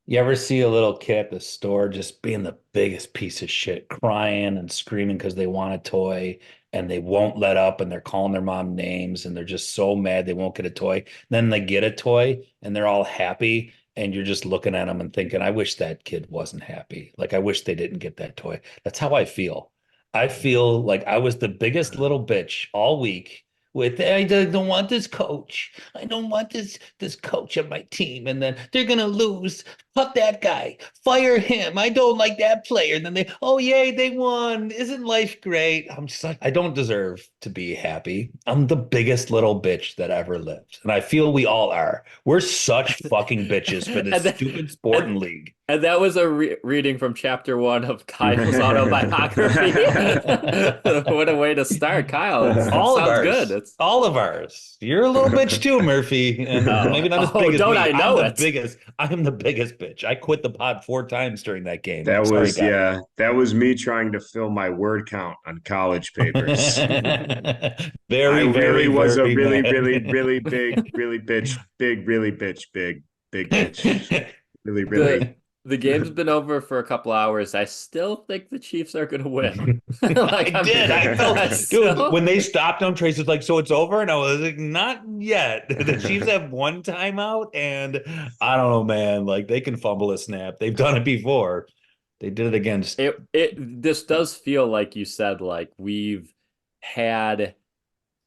You ever see a little kid at the store just being the biggest piece of shit, crying and screaming because they want a toy and they won't let up and they're calling their mom names and they're just so mad they won't get a toy. Then they get a toy and they're all happy and you're just looking at them and thinking, I wish that kid wasn't happy. Like I wish they didn't get that toy. That's how I feel. I feel like I was the biggest little bitch all week with I don't want this coach. I don't want this coach on my team. And then they're gonna lose. Fuck that guy. Fire him. I don't like that player. And then they, oh yay, they won. Isn't life great? I'm just like, I don't deserve to be happy. I'm the biggest little bitch that ever lived. And I feel we all are. We're such fucking bitches for and, this that, stupid sport and and, league. and that was a reading from chapter 1 of Kyle's autobiography. What a way to start, Kyle. It All of sounds good. ours. It's All of ours. You're a little bitch too, Murphy, and maybe not as big as don't me. I I'm know the it? biggest. I'm the biggest bitch. I quit the pod 4 times during that game. That Sorry, was, guys. yeah, that was me trying to fill my word count on college papers. I Very, really very, was a very really, really, mad. really big, really bitch, big, really bitch, big bitch. Really, the really. the game's been over for a couple hours. I still think the Chiefs are going to win. I Like did. I felt, I dude, still when they stopped him, Trace was like, so it's over? And I was like, not yet. The Chiefs have one timeout, and I don't know, man. Like, they can fumble a snap. They've done it before. They did it against. it this does feel like you said, like we've had,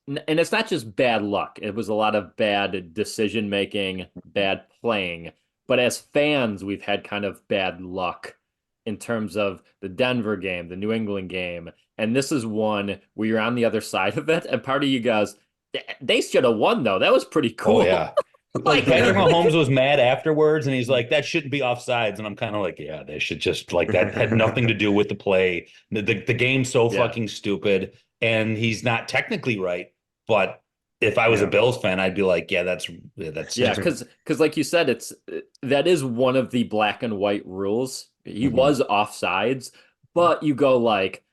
and it's not just bad luck. It was a lot of bad decision making, bad playing. But as fans, we've had kind of bad luck in terms of the Denver game, the New England game. And this is one where you're on the other side of it. And part of you goes, they should have won, though. That was pretty Oh, cool. yeah. Like, Like, Patrick Mahomes was mad afterwards, and he's like, that shouldn't be offsides. And I'm kind of like, yeah, they should just, like, that had nothing to do with the play. The game's so yeah. fucking stupid, and he's not technically right. But if I was a Yeah. Bills fan, I'd be like, that's Yeah, just. because like you said, it's that is one of the black and white rules. He Mhm. was offsides, but you go like,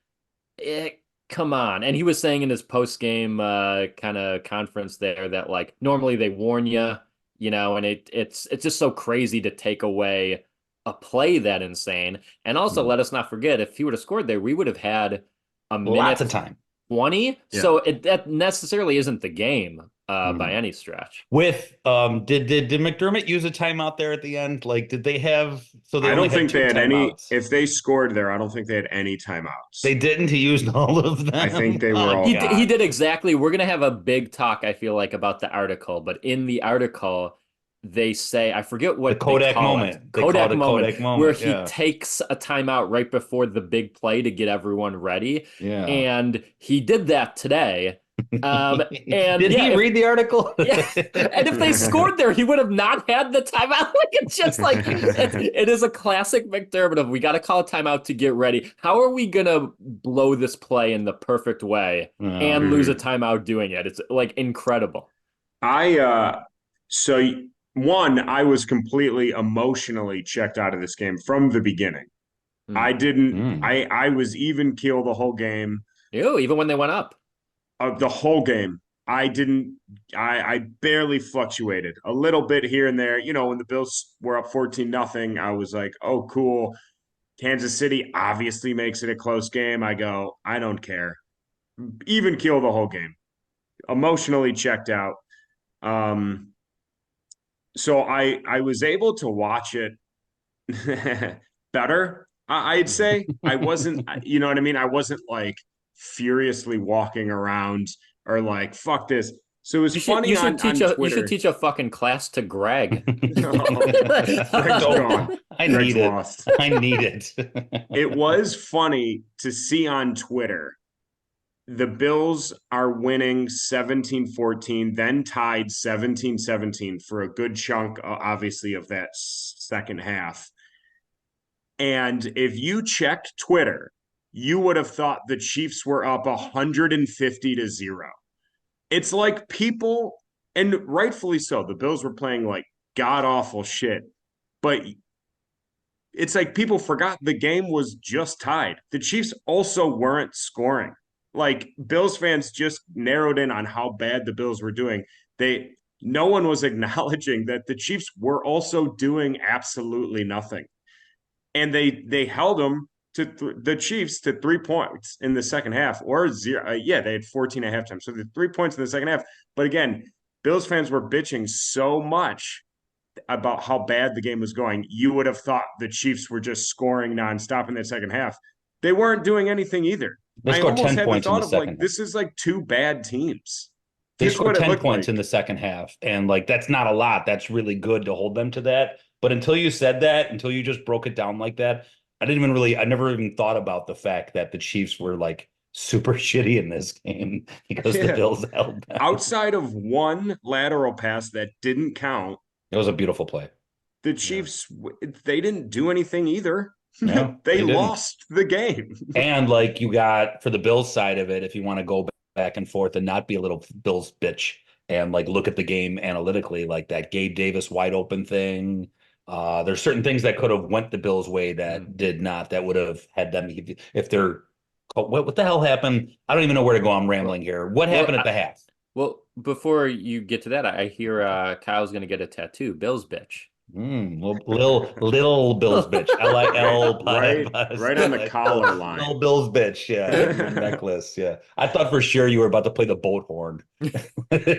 eh, come on. And he was saying in his post game kind of conference there that like normally they warn you, and it's just so crazy to take away a play that insane. And also Mhm. let us not forget, if he would have scored there, we would have had a Lots of minute time. 20. Yeah. So that necessarily isn't the game by Mhm. any stretch. With did McDermott use a timeout there at the end? Like, did they have so they I only don't had think two they had any, timeouts? if they scored there, I don't think they had any They timeouts. didn't. He used all of I think them. they were Oh all He God. did exactly. We're gonna have a big talk, I feel like, about the article, but in the article, they say, I forget The what they Kodak call it, moment. They call it Kodak a moment, Kodak where moment. he Yeah. takes a timeout right before the big play to get everyone ready, Yeah. and he did that today. And Did yeah, he if read the article? yeah, and if they scored there, he would have not had the timeout. Like it's just like it is a classic McDermott of we got to call a timeout to get ready. How are we gonna blow this play in the perfect way Oh. and lose a Mhm. timeout doing it? It's like incredible. I so one, I was completely emotionally checked out of this game from the beginning. Hmm. I didn't Mm. I was even keel the whole game. Ew, even when they went up. The whole game. I didn't I barely fluctuated. A little bit here and there. When the Bills were up 14-0, I was like, "Oh, cool. Kansas City obviously makes it a close game." I go, "I don't care." Even keel the whole game. Emotionally checked out. Um so I was able to watch it better. I'd say I wasn't, you know what I mean? I wasn't like furiously walking around or like, fuck this. So it was funny You should on teach Twitter. a fucking class to Greg. Greg's gone. I Greg's need it. lost. I need It it. was funny to see on Twitter the Bills are winning 17-14, then tied 17-17 for a good chunk, obviously, of that second half. And if you checked Twitter, you would have thought the Chiefs were up 150-0. It's like people, and rightfully so, the Bills were playing like god awful shit. But it's like people forgot the game was just tied. The Chiefs also weren't scoring. Like Bills fans just narrowed in on how bad the Bills were doing. They no one was acknowledging that the Chiefs were also doing absolutely nothing. And they held them to the Chiefs to 3 points in the second half, or zero. Yeah, they had 14 at halftime. So the 3 points in the second half. But again, Bills fans were bitching so much about how bad the game was going. You would have thought the Chiefs were just scoring nonstop in that second half. They weren't doing anything either. They I scored almost 10 had the points in thought the of like, second half. this is like two bad teams. They That's scored what it 10 looked points like. in the second half. And like, that's not a lot. That's really good to hold them to that. But until you said that, until you just broke it down like that, I never even thought about the fact that the Chiefs were like super shitty in this game because the Yeah. Bills held them. Outside of one lateral pass that didn't count, It was a beautiful play. the Yeah. Chiefs, they didn't do anything either. No, They they didn't. lost the game. And like you got for the Bills side of it, if you want to go back and forth and not be a little Bills bitch and like look at the game analytically, like that Gabe Davis wide open thing. There's certain things that could have went the Bills' way that did not. That would have had them if they're what the hell happened? I don't even know where to go. I'm rambling here. What happened at the half? Well, before you get to that, I hear Kyle's gonna get a tattoo. Bill's bitch. Little Bill's bitch. LIL Right on the collar line. Little Bill's bitch. Yeah. Your necklace. Yeah. I thought for sure you were about to play the boat horn. But that's a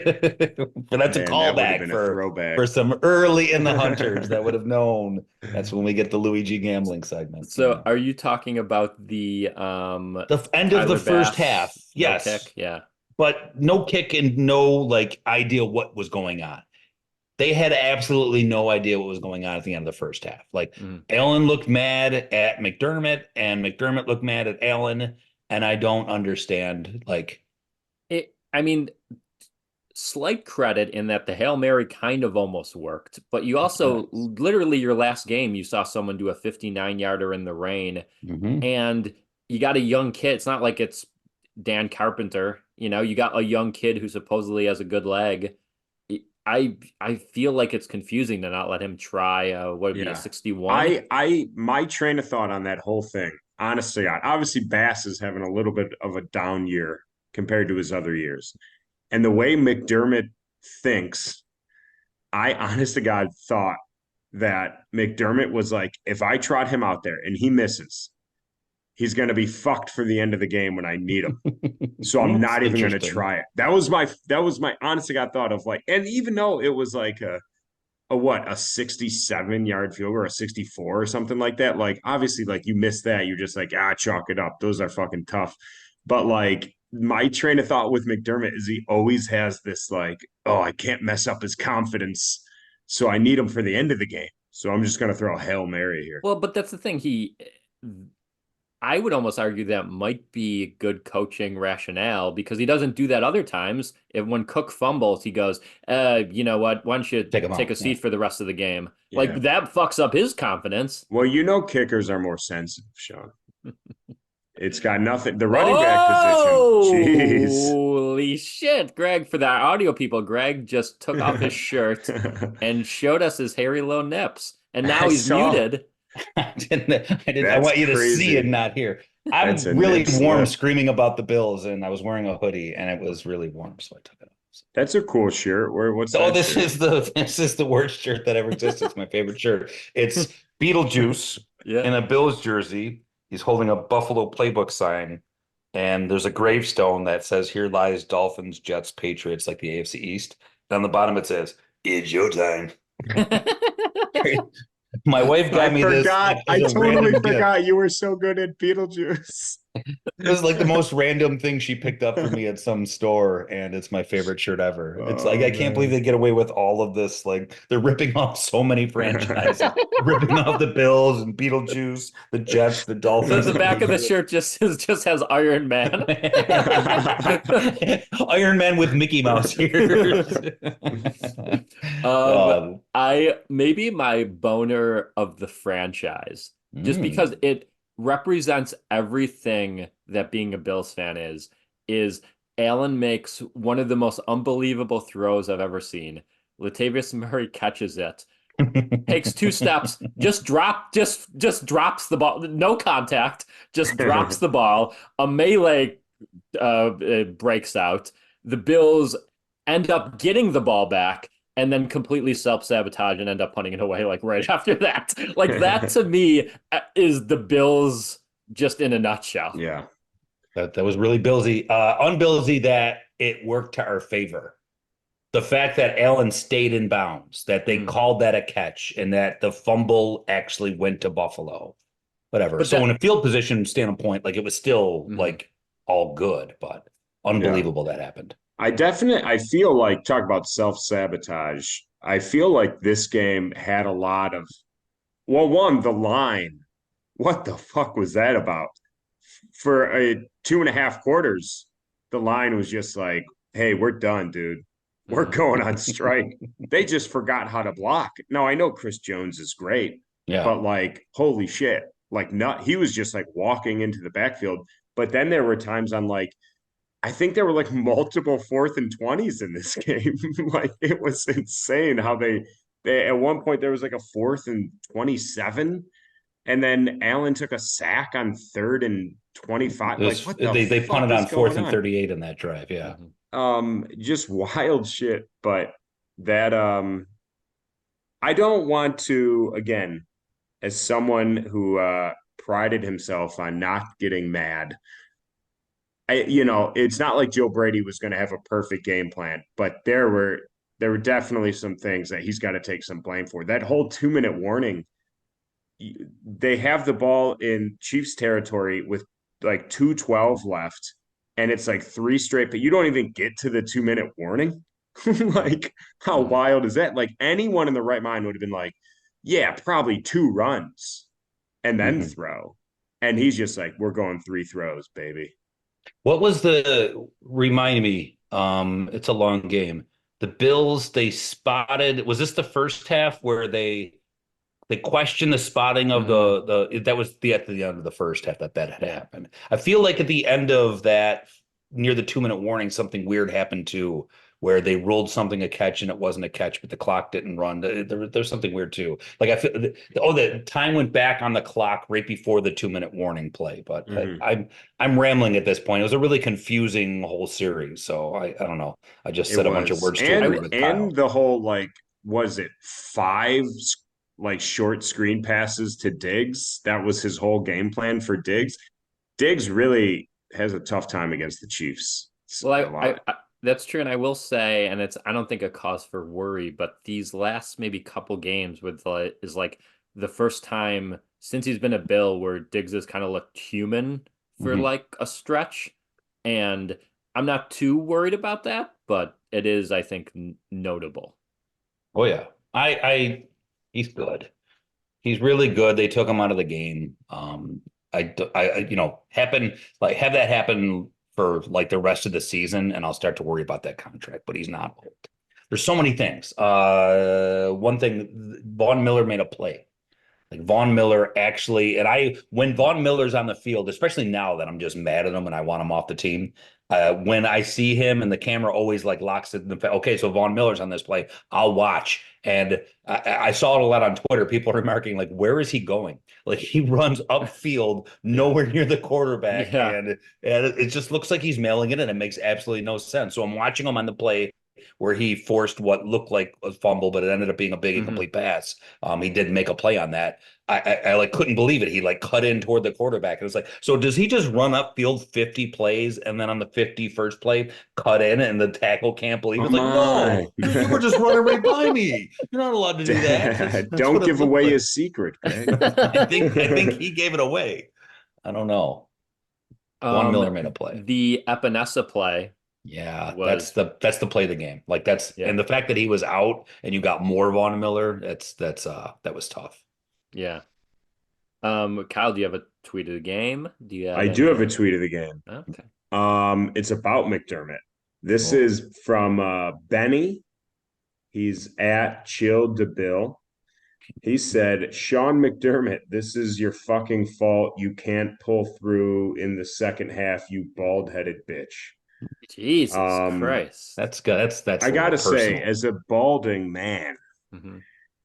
Man, that would have callback been a for throwback. some early in the Hunters that would have known. That's when we get the Luigi gambling segment. So, are you talking about the end of Tyler the first Bass half? no Yes. kick? Yeah. But no kick and no like idea what was going on. They had absolutely no idea what was going on at the end of the first half. Like Allen looked mad at McDermott and McDermott looked mad at Allen. And I don't understand like I mean, slight credit in that the Hail Mary kind of almost worked, but you also literally your last game, you saw someone do a 59-yarder in the rain and you got a young kid. It's not like it's Dan Carpenter, you got a young kid who supposedly has a good leg. I feel like it's confusing to not let him try what would be a 61. My train of thought on that whole thing, honestly, obviously Bass is having a little bit of a down year compared to his other years. And the way McDermott thinks, I honest to God thought that McDermott was like, if I trot him out there and he misses, he's going to be fucked for the end of the game when I need him. So I'm not even going to try it. That was my honest to God thought of like, and even though it was like a 67-yard field or a 64 or something like that. Like, obviously, like you miss that, you're just like, chalk it up. Those are fucking tough. But like my train of thought with McDermott is he always has this like, oh, I can't mess up his confidence. So I need him for the end of the game. So I'm just going to throw a Hail Mary here. Well, but that's the thing. I would almost argue that might be good coaching rationale because he doesn't do that other times. When Cook fumbles, he goes, you know what? Why don't you take a seat for the rest of the game? Yeah. Like that fucks up his confidence. Well, kickers are more sensitive, Sean. It's got nothing. The running back position. Jeez. Holy shit, Greg! For the audio people, Greg just took off his shirt and showed us his hairy low nips, and now he's muted. I didn't. I want you to see and not hear. I'm really warm screaming about the Bills, and I was wearing a hoodie, and it was really warm, so I took it off. That's a cool shirt. What's that this is the worst shirt that ever existed. It's my favorite shirt. It's Beetlejuice in a Bills jersey. He's holding a Buffalo playbook sign, and there's a gravestone that says, "Here lies Dolphins, Jets, Patriots," like the AFC East. And on the bottom it says, "It's your time." My wife got me this. I totally forgot you were so good at Beetlejuice. It was like the most random thing she picked up for me at some store, and it's my favorite shirt ever. It's like I can't believe they get away with all of this. Like they're ripping off so many franchises, ripping off the Bills and Beetlejuice, the Jets, the Dolphins. The back of the shirt just has Iron Man. Iron Man with Mickey Mouse ears. Maybe my boner of the franchise, just because it represents everything that being a Bills fan is Allen makes one of the most unbelievable throws I've ever seen. Latavius Murray catches it, takes 2 steps, just drops the ball, no contact, just drops the ball. A melee breaks out. The Bills end up getting the ball back. and then completely self-sabotage and end up punting it away like right after that. Like that to me is the Bills just in a nutshell. Yeah. That was really Billsy. Unbillsy that it worked to our favor. The fact that Allen stayed in bounds, that they called that a catch, and that the fumble actually went to Buffalo. Whatever. But So in that a field position standpoint, like it was still like all good, but Yeah. unbelievable that happened. I feel like, talk about self-sabotage. I feel like this game had a lot of, well, one, the line. What the fuck was that about? For a 2.5 quarters, the line was just like, hey, we're done, dude. We're going on strike. They just forgot how to block. Now, I know Chris Jones is great, Yeah. but like, holy shit. Like, not, he was just like walking into the backfield. But then there were times on like, I think there were like multiple 4th and 20s in this game. Like, it was insane how they at one point there was like a 4th and 27, and then Allen took a sack on 3rd and 25. Like, what the They punted fuck is on fourth going and on? 38 in that drive. Yeah. Just wild shit. But that I don't want to, again, as someone who prided himself on not getting mad. It's not like Joe Brady was going to have a perfect game plan, but there were definitely some things that he's got to take some blame for. That whole 2-minute warning, they have the ball in Chiefs territory with like 2:12 left, and it's like three straight, but you don't even get to the 2-minute warning. Like, how wild is that? Like, anyone in the right mind would have been like, yeah, probably 2 runs and then Mm-hmm. throw. And he's just like, we're going 3 throws, baby. What was the remind me? It's a long game. The Bills, they spotted, was this the first half where they questioned the spotting of the that was at the end of the first half that had happened. I feel like at the end of that, near the 2-minute warning, something weird happened too, where they ruled something a catch and it wasn't a catch, but the clock didn't run. There's something weird too. Like I feel, the time went back on the clock right before the 2-minute warning play. But Mm-hmm. I'm rambling at this point. It was a really confusing whole series. So I don't know. I just It said a bunch of was, words to agree and with and Kyle. the whole, like, was it five like short screen passes to Diggs? That was his whole game plan for Diggs. Diggs really has a tough time against the Chiefs. It's Well, a lot. that's true, and I will say, and it's I don't think a cause for worry, but these last maybe couple games with is like the first time since he's been a Bill where Diggs has kind of looked human for Mhm. like a stretch, and I'm not too worried about that, but it is, I think, notable. Oh yeah. He's good. He's really good. They took him out of the game. Happen like have that happen for like the rest of the season, and I'll start to worry about that contract. But he's not old. There's so many things. One thing, Vaughn Miller made a play. Like Vaughn Miller actually, and when Vaughn Miller's on the field, especially now that I'm just mad at him and I want him off the team, when I see him and the camera always like locks it in the, okay, so Vaughn Miller's on this play, I'll watch. And I saw it a lot on Twitter, people remarking, like, where is he going? Like he runs upfield, Yeah. nowhere near the quarterback, Yeah. and it just looks like he's mailing it, and it makes absolutely no sense. So I'm watching him on the play where he forced what looked like a fumble, but it ended up being a big incomplete pass. He did make a play on that. I like couldn't believe it. He like cut in toward the quarterback. And it's like, so does he just run up field 50 plays and then on the 51st play cut in and the tackle can't believe it? It's Come like, on. no, you were just running right by me. You're not allowed to do that. That's Don't what it give looked away like. his secret, Greg. I think he gave it away. I don't know. Vaughn Um, Miller made a play. the Epinesa play Yeah, that's was, the play of the game. Like that's yeah, and the fact that he was out and you got more Vaughn Miller, that was tough. yeah. Kyle, do you have a tweet of the game? Do you have I do have a any? tweet of the game. Okay. It's about McDermott. This Oh. is from Benny. He's at Chill DeBill. He said, Sean McDermott, this is your fucking fault. You can't pull through in the second half, you bald headed bitch. Jesus Um, Christ. That's good. That's I a little gotta say, personal. as a balding man, Hmm.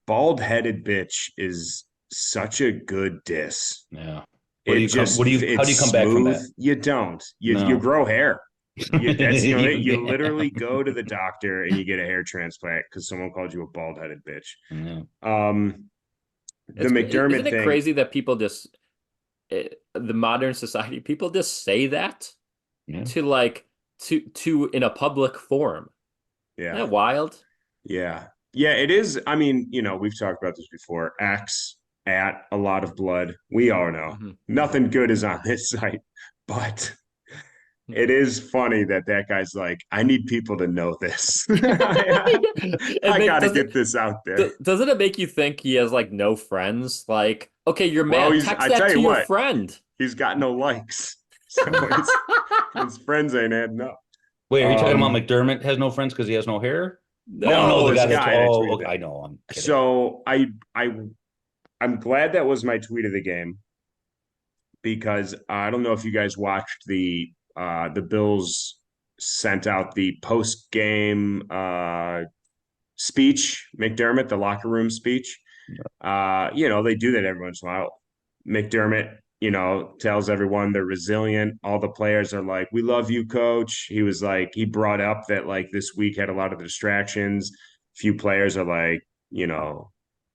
bald headed bitch is such a good diss. Yeah. It just How it's do you come back from smooth. that? You don't. You No. grow hair. That's the only, you literally go to the doctor and you get a hair transplant because someone called you a bald-headed bitch. Yeah. The Isn't McDermott it thing, crazy that people just the modern society, people just say that Yeah. to like to in a public forum. Isn't yeah, that wild? yeah, yeah, it is. I mean, we've talked about this before. X at a lot of blood. We all know Mhm. nothing good is on this site, but it is funny that guy's like, I need people to know this. It I make, got to does it get this out there. doesn't it make you think he has like no friends? Like, okay, you're Well, mad. Text I that tell to you your what, friend. he's got no likes. So his friends ain't adding up. Wait, are you talking about Um, McDermott has no friends because he has no hair? Oh no, no, the it's guy a that's guy that tweeted okay, that. I know, I'm kidding. So I'm glad that was my tweet of the game because I don't know if you guys watched the Bills sent out the post game speech, McDermott, the locker room speech. They do that every once in a while. McDermott, tells everyone they're resilient. All the players are like, "We love you, coach." He was like, he brought up that like this week had a lot of distractions. Few players are like,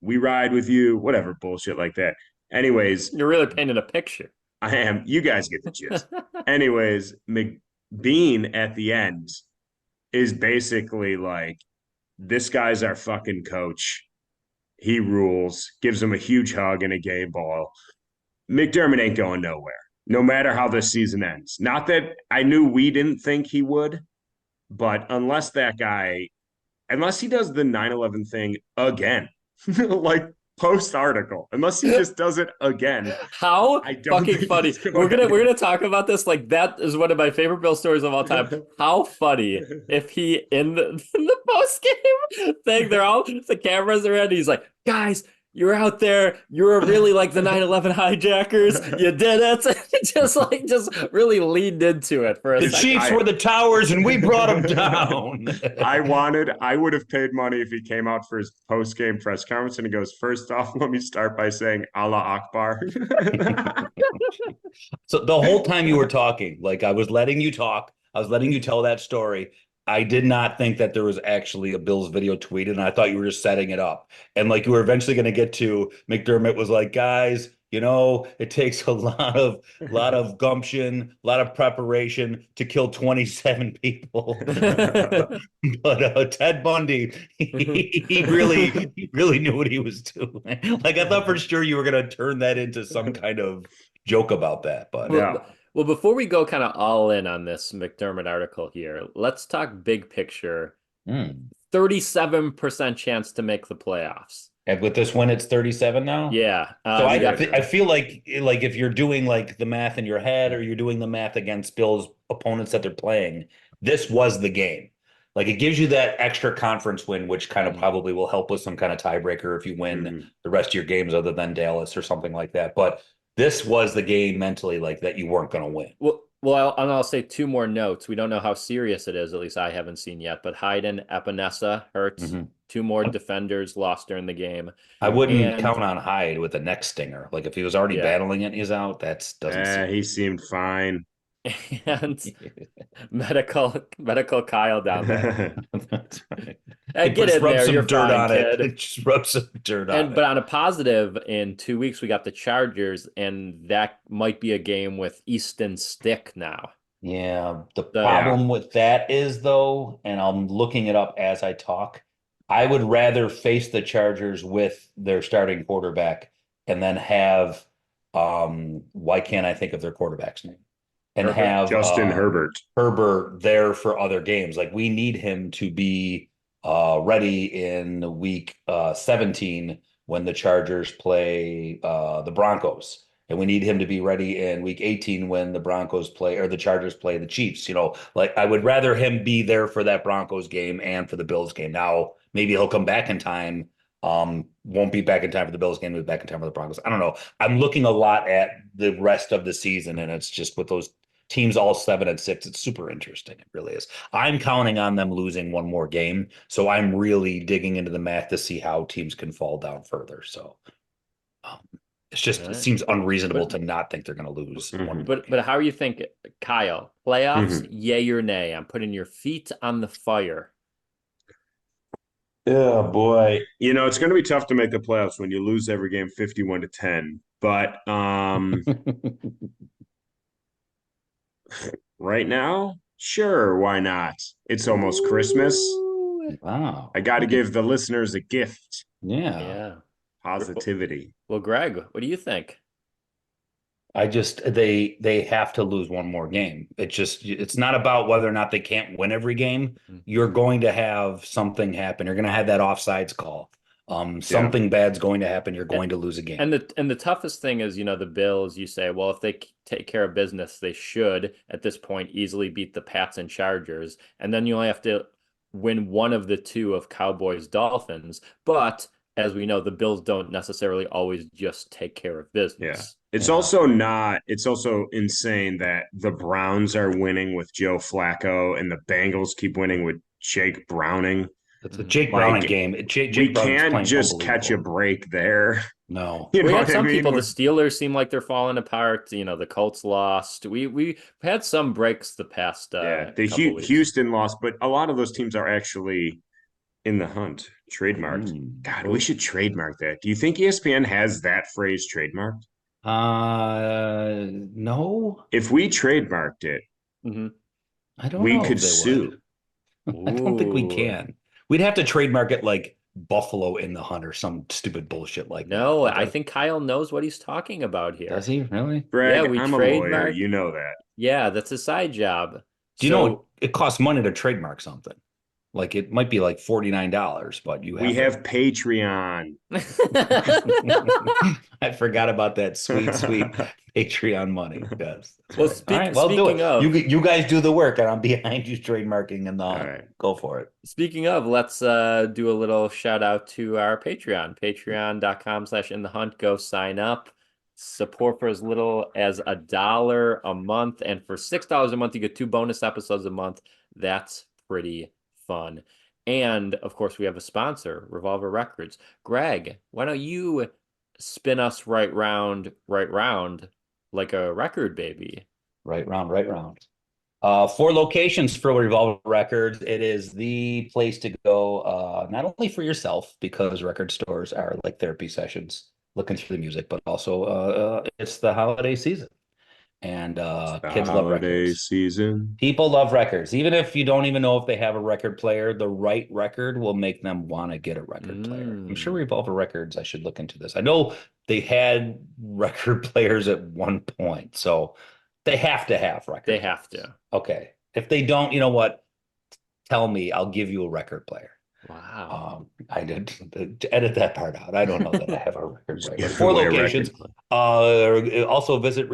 we ride with you, whatever bullshit like that. Anyways, You're really painting a picture. I am. You guys get the gist. Anyways, McBean at the end is basically like, this guy's our fucking coach. He rules, gives him a huge hug and a game ball. McDermott ain't going nowhere, no matter how this season ends. Not that I knew we didn't think he would, but unless he does the 9/11 thing again, like post article, unless he just does it again, How I don't fucking think funny. he's going We're gonna talk about this. Like that is one of my favorite Bill stories of all time. How funny if he in in the post game thing, they're all the cameras are in. He's like, guys, you're out there. You're really like the 9/11 hijackers. You did it. just really leaned into it for a The second. Chiefs were the towers and we brought them down. I would have paid money if he came out for his post game press conference and he goes, first off, let me start by saying Allah Akbar. So the whole time you were talking, like I was letting you talk, I was letting you tell that story. I did not think that there was actually a Bills video tweeted, and I thought you were just setting it up. And like you were eventually going to get to McDermott was like, guys, it takes a lot of gumption, a lot of preparation to kill 27 people. But Ted Bundy, he really knew what he was doing. Like I thought for sure you were going to turn that into some kind of joke about that, but Well, Yeah. well, before we go kind of all in on this McDermott article here, let's talk big picture. hmm. 37% chance to make the playoffs. And with this win, it's 37 now. Yeah. So We I, got I feel like if you're doing like the math in your head or you're doing the math against Bill's opponents that they're playing, this was the game. Like it gives you that extra conference win, which kind of probably will help with some kind of tiebreaker if you win Mhm. the rest of your games other than Dallas or something like that. But this was the game mentally like that you weren't going to win. I'll say two more notes. We don't know how serious it is, at least I haven't seen yet, but Hayden, Epinesa hurts. Mhm. Two more defenders lost during the game. I wouldn't And count on Hyde with a neck stinger. Like if he was already yeah, battling it, he's out. That doesn't seem. He seemed fine. and medical Kyle down there. That's right. Hey, get Just in rub there. You're some dirt fine, on kid. it. Just rub some dirt on And but it. on a positive, in 2 weeks we got the Chargers, and that might be a game with Easton Stick now. Yeah, the The problem with that is though, and I'm looking it up as I talk, I would rather face the Chargers with their starting quarterback and then have why can't I think of their quarterback's name? And Herbert. have Justin Herbert. Herbert there for other games. Like we need him to be ready in week 17 when the Chargers play the Broncos. And we need him to be ready in week 18 when the Broncos play or the Chargers play the Chiefs. Like I would rather him be there for that Broncos game and for the Bills game. Now, maybe he'll come back in time. Won't be back in time for the Bills game, will be back in time for the Broncos. I don't know. I'm looking a lot at the rest of the season, and it's just with those teams all 7-6. It's super interesting. It really is. I'm counting on them losing one more game. So I'm really digging into the math to see how teams can fall down further. So um, It's just, All it right. seems unreasonable But to not think they're going to lose one Mhm. more but game. how are you think, Kyle? Playoffs, Mhm. yay or nay? I'm putting your feet on the fire. Oh boy. It's going to be tough to make the playoffs when you lose every game 51-10. But right now, sure, why not? It's almost Christmas. Ooh. Wow. I got to Look at, give the listeners a gift, yeah. Yeah. positivity. Well, Greg, what do you think? They have to lose one more game. It's not about whether or not they can't win every game. Mm. You're going to have something happen. You're going to have that offsides call. Yeah. Something bad's going to happen. You're going to lose a game. And the toughest thing is, the Bills, you say, well, if they take care of business, they should at this point easily beat the Pats and Chargers. And then you only have to win one of the two of Cowboys Dolphins. But as we know, the Bills don't necessarily always just take care of Yeah. business. Yeah. It's also insane that the Browns are winning with Joe Flacco and the Bengals keep winning with Jake Browning. It's a Mhm. Jake Browning Like, game. we Jake Browning's can't playing just catch a unbelievable. break there. No. You We know had what I some mean? people, the Steelers seem like they're falling apart. The Colts lost. We've had some breaks the past Yeah, the couple weeks. Houston lost, but a lot of those teams are actually in the hunt. Trademarked. Mm. God, we Well, should trademark that. Do you think ESPN has that phrase trademarked? No, If we trademarked it, mhm. I don't we know could if they would. sue. I don't think we Ooh. can. We'd have to trademark it like Buffalo in the Hunt or some stupid bullshit like that. No, Like I a, think Kyle knows what he's talking about does here. he really? Yeah, Greg, we I'm a lawyer. trademark. You know that. Yeah, that's a side job. Do you know So it costs money to trademark something? Like it might be like $49, but you We have to. have Patreon. I forgot about that sweet, sweet Patreon money. Yes, that's well, right. All right, well, do speaking it. You of, you guys do the work, and I'm behind you trademarking in the All Hunt. right. Go for it. let's do a little shout out to our Patreon, patreon.com/in the hunt. Go sign up. Support for as little as $1 a month. And for $6 a month, you get 2 bonus episodes a month. That's pretty fun. And of course, we have a sponsor, Revolver Records. Greg, why don't you spin us right round like a record, baby? Right round. 4 locations for Revolver Records. It is the place to go, not only for yourself, because record stores are like therapy sessions, looking through the music, but also it's the holiday season, and It's the kids love holiday records. season. People love records. Even if you don't even know if they have a record player, the right record will make them want to get a record player. I'm sure Mm, Revolver Records, I should look into this. I know they had record players at one point, so they have to have they record have players. to. Okay. If they don't, you know what? Tell me, I'll give you a record player. Wow. I did to edit that part out. I don't know that I have a record Just player, but give four away a locations. record. Also visit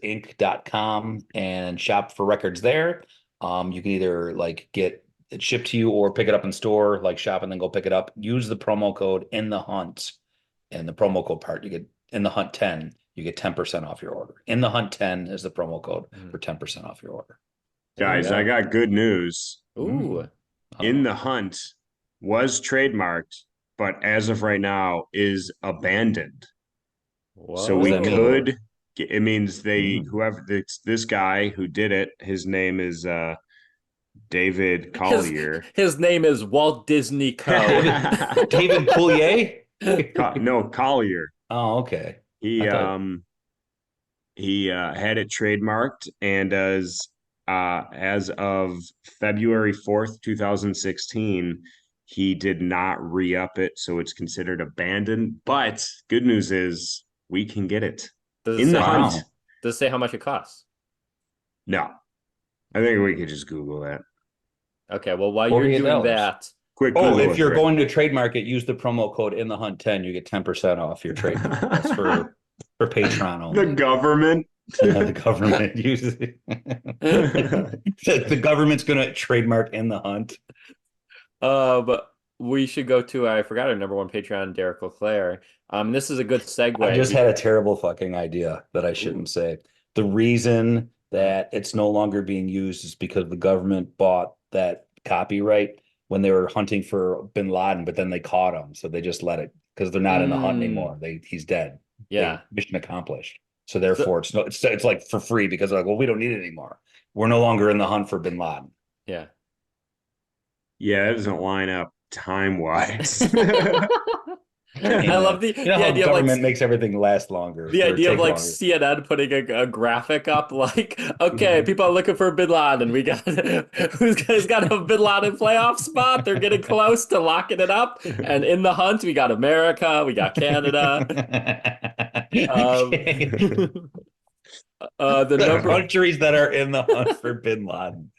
revolverrecordsinc.com and shop for records there. You can either like get it shipped to you or pick it up in store, like shop and then go pick it up. Use the promo code in the hunt. And the promo code part, you get in the hunt 10, you get 10% off your order. In the hunt 10 is the promo code for 10% off your order. There you Guys, I go. got good news. Ooh. In the Hunt was trademarked, but as of right now is abandoned. So What does we that mean? Whoa. could, it means Mm. whoever this guy who did it, his name is David His Collier. his name is Walt Disney Co. David Coulier? No, Collier. Oh, okay. He I thought um he had it trademarked, and as of February 4th, 2016, he did not re-up it, so it's considered abandoned. But good news is we can get it Does it in the say hunt. wow. does it say how much it costs? No, I think we could just Google that. Okay, well, while you're doing $48. that, Quick Oh, Google if it, you're Greg. going to trademark it, use the promo code in the hunt 10, you get 10% off your trademark. That's for Patreon The only. government. The government uses it. The government's gonna trademark in the hunt. but we should go to, I forgot our number one Patreon, Derek LeClaire. This is a good I segue. just had a terrible fucking idea that I Ooh. shouldn't say. The reason that it's no longer being used is because the government bought that copyright when they were hunting for bin Laden, but then they caught him, so they just let it because they're not in the hunt Mm, anymore. He's dead. Yeah. mission accomplished. So So, therefore, it's like for free because like, well, we don't need it anymore. We're no longer in the hunt for Bin Laden. yeah. Yeah, it doesn't line up time wise. Hey I love man, you know the how idea of like government makes everything last longer or take longer. CNN putting a graphic up like, okay, people are looking for Bin Laden. We got who's got a Bin Laden playoff spot? They're getting close to locking it up. And in the hunt, we got America, we got Canada. Um, Okay. the The number countries that are in the hunt for Bin Laden.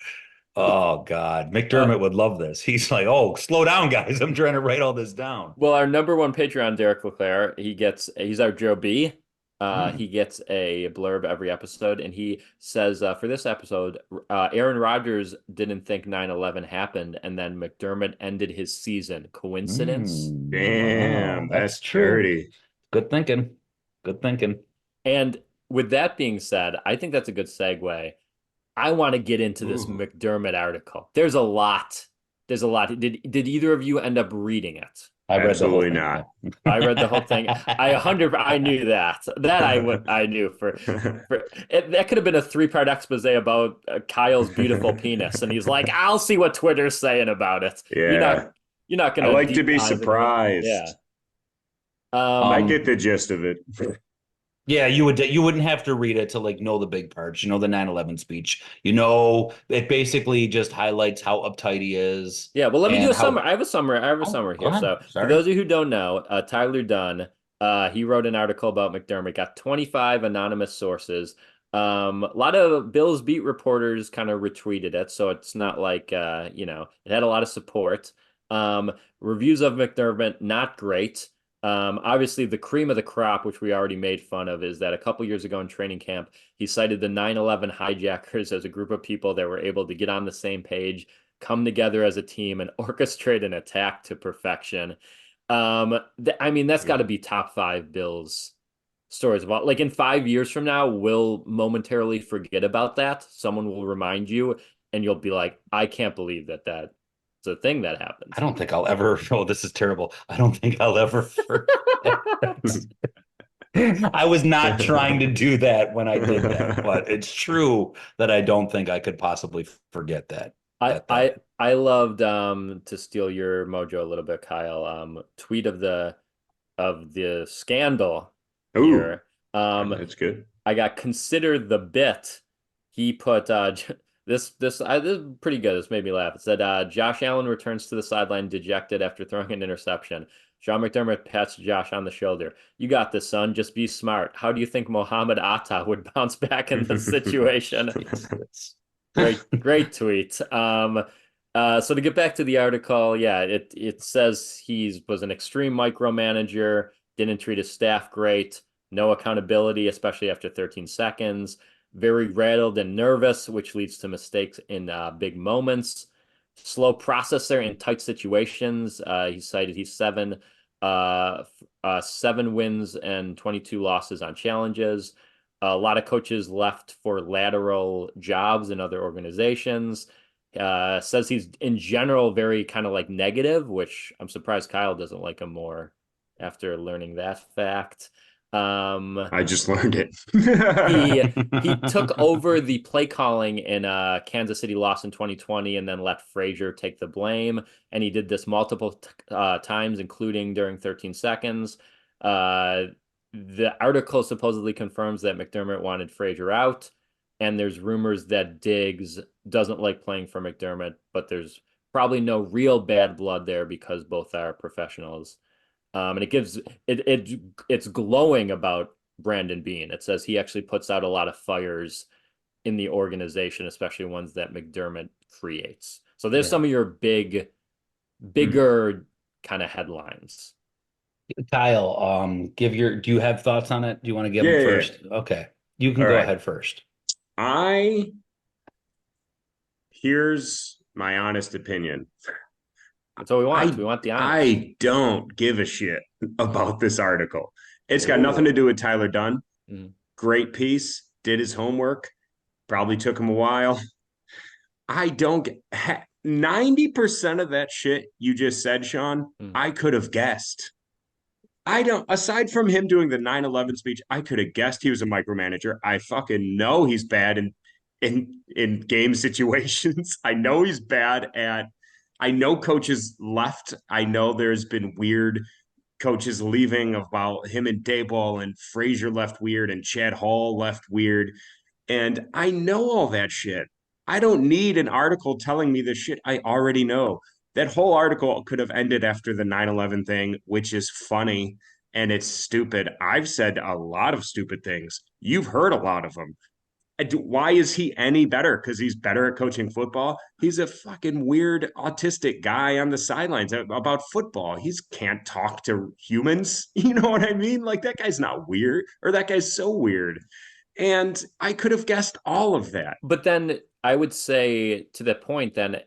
Oh God, uh, McDermott would love this. He's like, "Oh, slow down, guys. I'm trying to write all this down." well, our number one Patreon, Derek Leclaire, he's our Joe B. Hmm. He gets a blurb every episode, and he says for this episode, Aaron Rodgers didn't think 9/11 happened, and then McDermott ended his season. Coincidence? Wow, Damn, that's that's true. dirty. Good thinking. Good thinking. And with that being said, I think that's a good segue. I want to get into this Ooh, McDermott article. There's a lot. There's a lot. Did either of you end up reading it? I read the whole absolutely thing. not. I read the whole thing. I knew that. I knew for it, that could have been a three-part expose about Kyle's beautiful penis, and he's like, "I'll see what Twitter's saying about it." Yeah, You're not I gonna like to deep be dive into surprised. yeah. I Um, get the gist of it. Yeah, you wouldn't have to read it to like know the big parts. You know the 9/11 speech. It basically just highlights how uptight he is Yeah, well, let me do and a summary. how. I have a summary. I have a Oh, summary go here. ahead. So, for Sorry. those of you who don't know, Tyler Dunn, he wrote an article about McDermott. Got 25 anonymous sources. A lot of Bills beat reporters kind of retweeted it, so it's not like it had a lot of support. Reviews of McDermott not great. Obviously, the cream of the crop, which we already made fun of, is that a couple years ago in training camp, he cited the 9/11 hijackers as a group of people that were able to get on the same page, come together as a team, and orchestrate an attack to perfection. I mean, that's got to be top five Bills stories about. Like in 5 years from now, we'll momentarily forget about that. Someone will remind you, and you'll be like, I can't believe that's a thing that happened. I don't think I'll ever. Oh, this is terrible. I don't think I'll ever forget. I was not trying to do that when I did that, but it's true that I don't think I could possibly forget that. I That I that. I loved to steal your mojo a little bit, Kyle. Tweet of the scandal Ooh, here. Um, that's good. I got considered the bit. He put this is pretty good. This made me laugh. It said Josh Allen returns to the sideline dejected after throwing an interception. Sean McDermott pats Josh on the shoulder. You got this, son. Just be smart. How do you think Mohammed Atta would bounce back in this situation? Jesus. Great tweet. So to get back to the article, yeah, it says he was an extreme micromanager, didn't treat his staff great, no accountability, especially after 13 seconds, very rattled and nervous, which leads to mistakes in big moments, slow processor in tight situations. He cited he's seven wins and 22 losses on challenges. A lot of coaches left for lateral jobs in other organizations. Says he's in general very kind of like negative, which I'm surprised Kyle doesn't like him more after learning that fact. Um, I just learned it. he took over the play calling in Kansas City loss in 2020 and then let Frazier take the blame. And he did this multiple times, including during 13 seconds. Uh, the article supposedly confirms that McDermott wanted Frazier out, and there's rumors that Diggs doesn't like playing for McDermott, but there's probably no real bad blood there because both are professionals. And it's glowing about Brandon Beane. It says he actually puts out a lot of fires in the organization, especially ones that McDermott creates. So there's Yeah. some of your bigger kind of headlines. Kyle, do you have thoughts on it? Do you want to give them Yeah, yeah. first? Okay. You can All go right. ahead first. I Here's my honest opinion. That's what we want. I We want the honest. I don't give a shit about this article. It's got nothing to Oh. do with Tyler Dunn. Mm. Great piece, did his homework. Probably took him a while. I don't get 90% of that shit you just said, Sean, Mm. I could have guessed. I don't, aside from him doing the 9/11 speech, I could have guessed he was a micromanager. I fucking know he's bad in game situations. I know he's bad at, I know coaches left. I know there's been weird coaches leaving about him and Dayball, and Frazier left weird and Chad Hall left weird. And I know all that shit. I don't need an article telling me the shit I already know. That whole article could have ended after the 9/11 thing, which is funny and it's stupid. I've said a lot of stupid things. You've heard a lot of them. Why is he any better? Because he's better at coaching football. He's a fucking weird autistic guy on the sidelines about football. He can't talk to humans. You know what I mean? Like that guy's not weird, or that guy's so weird. And I could have guessed all of that. But then I would say to that point, then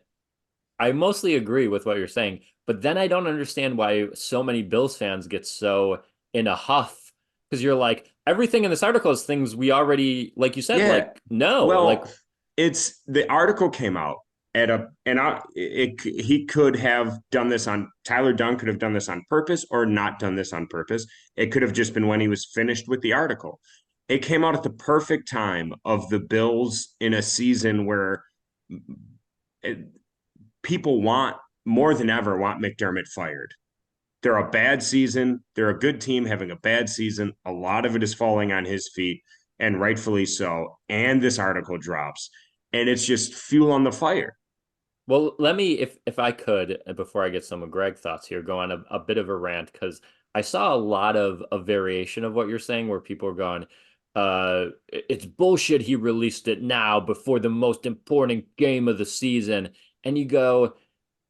I mostly agree with what you're saying, but then I don't understand why so many Bills fans get so in a huff because you're like, everything in this article is things we already, like you said, Yeah. like, no, like, Well, it's the article came out at a, and he could have done this on, Tyler Dunn could have done this on purpose or not done this on purpose. It could have just been when he was finished with the article. It came out at the perfect time of the Bills in a season where it, people want, more than ever, want McDermott fired. They're a bad season. They're a good team having a bad season. A lot of it is falling on his feet, and rightfully so. And this article drops, and it's just fuel on the fire. well, let me, if I could, before I get some of Greg's thoughts here, go on a bit of a rant because I saw a lot of a variation of what you're saying where people are going, it's bullshit he released it now before the most important game of the season. And you go,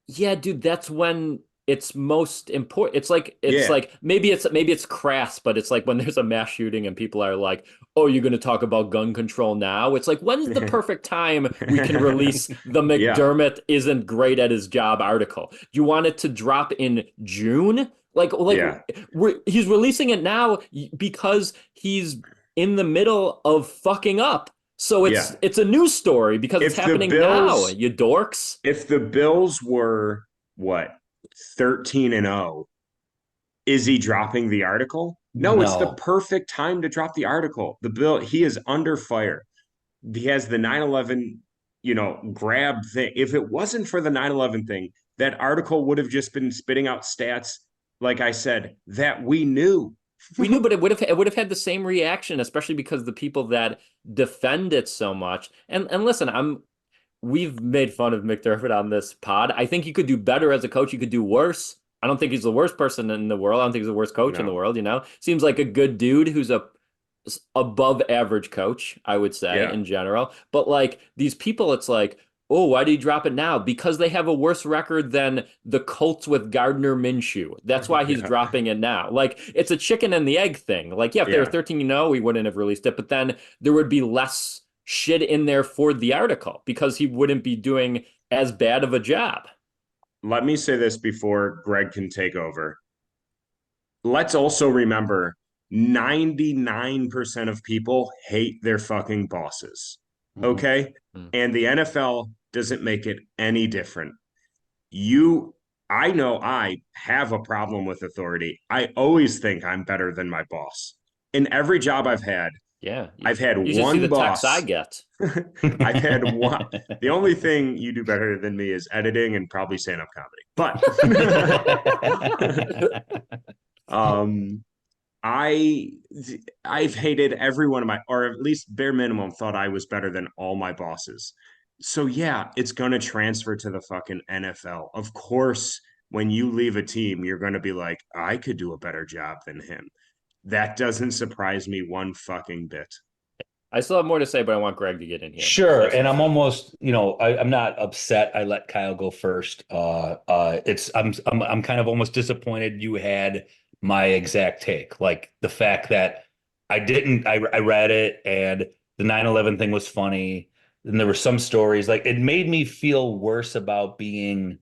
yeah, dude, that's when it's most important. It's Yeah. like maybe it's crass, but it's like when there's a mass shooting and people are like, "Oh, you're going to talk about gun control now?" It's like when's the perfect time we can release the Yeah. McDermott isn't great at his job article? Do you want it to drop in June? Like Yeah. he's releasing it now because he's in the middle of fucking up. So Yeah. it's a news story because it's If the happening now, Bills, you dorks. if the Bills were what, 13-0, is he dropping the article? No, it's the No, perfect time to drop the article. The Bill, he is under fire. He has the 9/11, grab thing. If it wasn't for the 9/11 thing, that article would have just been spitting out stats, like I said, that we knew. We knew, but it would have had the same reaction, especially because the people that defend it so much. And listen, we've made fun of McDermott on this pod. I think he could do better as a coach. He could do worse. I don't think he's the worst person in the world. I don't think he's the worst coach in the No. world, you know? Seems like a good dude who's a above average coach, I would say, Yeah. in general. But like these people, it's like, oh, why did he drop it now? Because they have a worse record than the Colts with Gardner Minshew. That's why he's Yeah. dropping it now. Like it's a chicken and the egg thing. Like, yeah, if they were Yeah. 13-0, we wouldn't have released it, but then there would be less shit in there for the article because he wouldn't be doing as bad of a job. Let me say this before Greg can take over. Let's also remember 99% of people hate their fucking bosses. Mhm. Okay? And the NFL doesn't make it any different. You, I know I have a problem with authority. I always think I'm better than my boss. In every job Yeah, I've had you should see one the texts I boss. get. I've had one. The only thing you do better than me is editing and probably stand-up comedy. But um I I've hated every one of my, or at least bare minimum, thought I was better than all my bosses. So yeah, it's gonna transfer to the fucking NFL. Of course, when you leave a team, you're gonna be like, I could do a better job than him. That doesn't surprise me one fucking bit. I still have more to say, but I want Greg to get in here. sure. Say And some I'm stuff. almost, I'm not upset. I let Kyle go first. I'm kind of almost disappointed you had my exact take. Like the fact that I read it and the 9/11 thing was funny. And there were some stories like it made me feel worse about being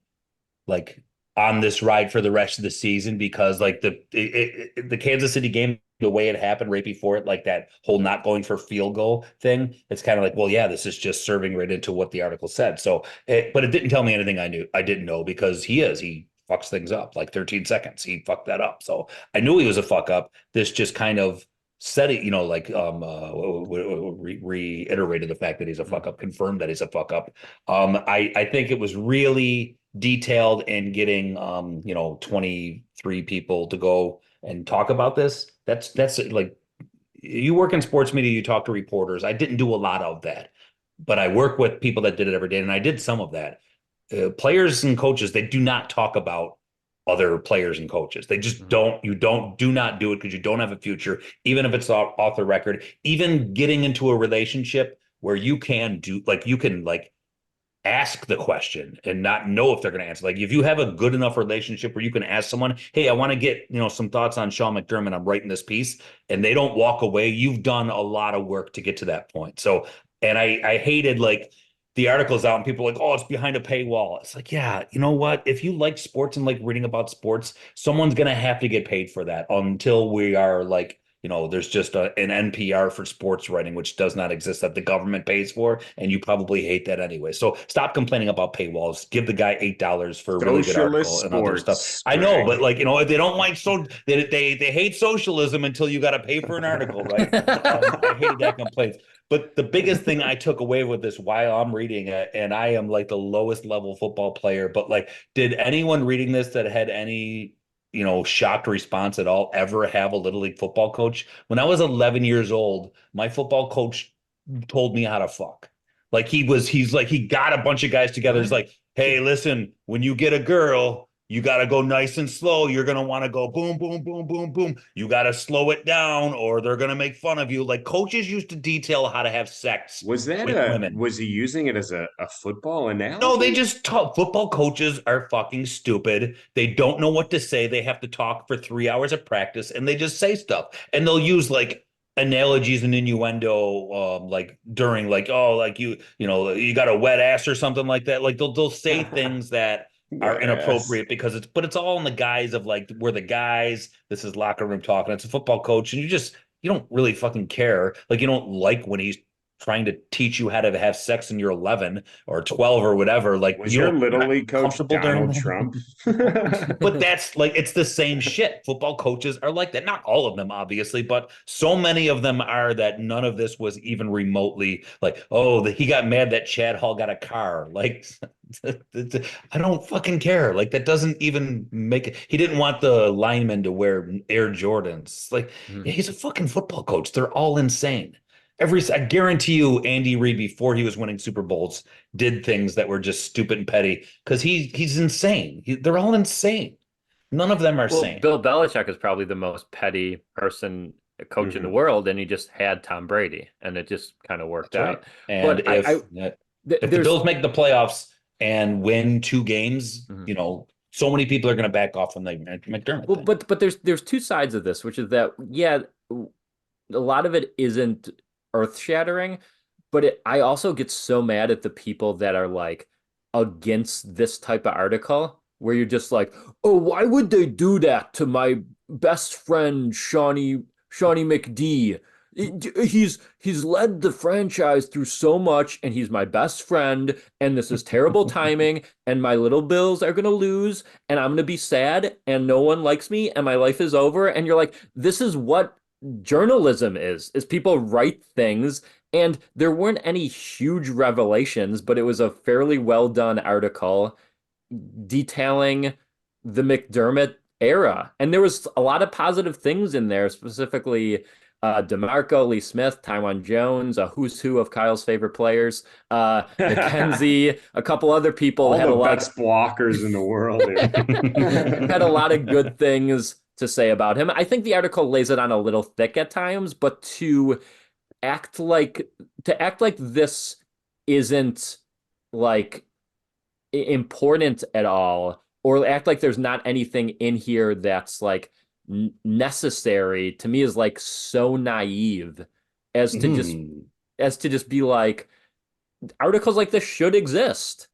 like on this ride for the rest of the season because like the Kansas City game, the way it happened right before it, like that whole not going for field goal thing, it's kind of like, well, yeah, this is just serving right into what the article said. So, but it didn't tell me anything I didn't know because he fucks things up. Like 13 seconds, he fucked that up. So I knew he was a fuck up. This just kind of said it, like reiterated the fact that he's a fuck up, confirmed that he's a fuck up. I think it was really detailed in getting 23 people to go and talk about this. That's like, you work in sports media, you talk to reporters. I didn't do a lot of that, but I work with people that did it every day, and I did some of that. Players and coaches, they do not talk about other players and coaches. They just don't. You do not do it because you don't have a future, even if it's off the record. Even getting into a relationship where you can ask the question and not know if they're going to answer. Like if you have a good enough relationship where you can ask someone, hey, I want to get, some thoughts on Sean McDermott. I'm writing this piece, and they don't walk away. You've done a lot of work to get to that point. So, and I hated like the articles out and people are like, oh, it's behind a paywall. It's like, yeah, you know what? If you like sports and like reading about sports, someone's going to have to get paid for that until we are like, there's just an NPR for sports writing, which does not exist, that the government pays for, and you probably hate that anyway. So stop complaining about paywalls. Give the guy $8 for a really good article and other stuff. I know, but like, if they don't like they hate socialism until you got to pay for an article, right? I hated that complaint. But the biggest thing I took away with this while I'm reading it, and I am like the lowest level football player, but like, did anyone reading this that had any shocked response at all ever have a little league football coach? When I was 11 years old, my football coach told me how to fuck. Like he's like, he got a bunch of guys together. He's like, hey, listen, when you get a girl, you got to go nice and slow. You're going to want to go boom, boom, boom, boom, boom. You got to slow it down or they're going to make fun of you. Like coaches used to detail how to have sex Was that with women. was he using it as a football analogy? No, they just talk. Football coaches are fucking stupid. They don't know what to say. They have to talk for 3 hours of practice and they just say stuff. And they'll use like analogies and innuendo, like during like, oh, like you got a wet ass or something like that. Like they'll say things that are inappropriate because it's all in the guise of like, we're the guys. This is locker room talking. It's a football coach. And you don't really fucking care. Like you don't like when he's trying to teach you how to have sex and you're 11 or 12 or whatever. Like was your little league coach Donald Trump? But that's like, it's the same shit. Football coaches are like that. Not all of them, obviously, but so many of them are that none of this was even remotely like, oh, he got mad that Chad Hall got a car. Like, I don't fucking care. Like that doesn't even make it. He didn't want the linemen to wear Air Jordans. Like he's a fucking football coach. They're all insane. I guarantee you, Andy Reid, before he was winning Super Bowls, did things that were just stupid and petty because he's insane. They're all insane. None of them are sane. Bill Belichick is probably the most petty coach in the world, and he just had Tom Brady, and it just kind of worked out. And but if the Bills make the playoffs and win 2 games, so many people are going to back off from the McDermott. Well, but there's two sides of this, which is that a lot of it isn't earth-shattering, but I also get so mad at the people that are like against this type of article where you're just like, oh, why would they do that to my best friend Shawnee McD? He's led the franchise through so much and he's my best friend and this is terrible timing and my little Bills are gonna lose and I'm gonna be sad and no one likes me and my life is over. And you're like, this is what journalism is people write things, and there weren't any huge revelations, but it was a fairly well done article detailing the McDermott era, and there was a lot of positive things in there, specifically DeMarco, Lee Smith, Tywan Jones, a who's who of Kyle's favorite players, McKenzie, a couple other people all had the best blockers in the world. Had a lot of good things to say about him. I think the article lays it on a little thick at times, but to act like this isn't like important at all, or act like there's not anything in here that's like necessary, to me is like so naive as to just be like, articles like this should exist.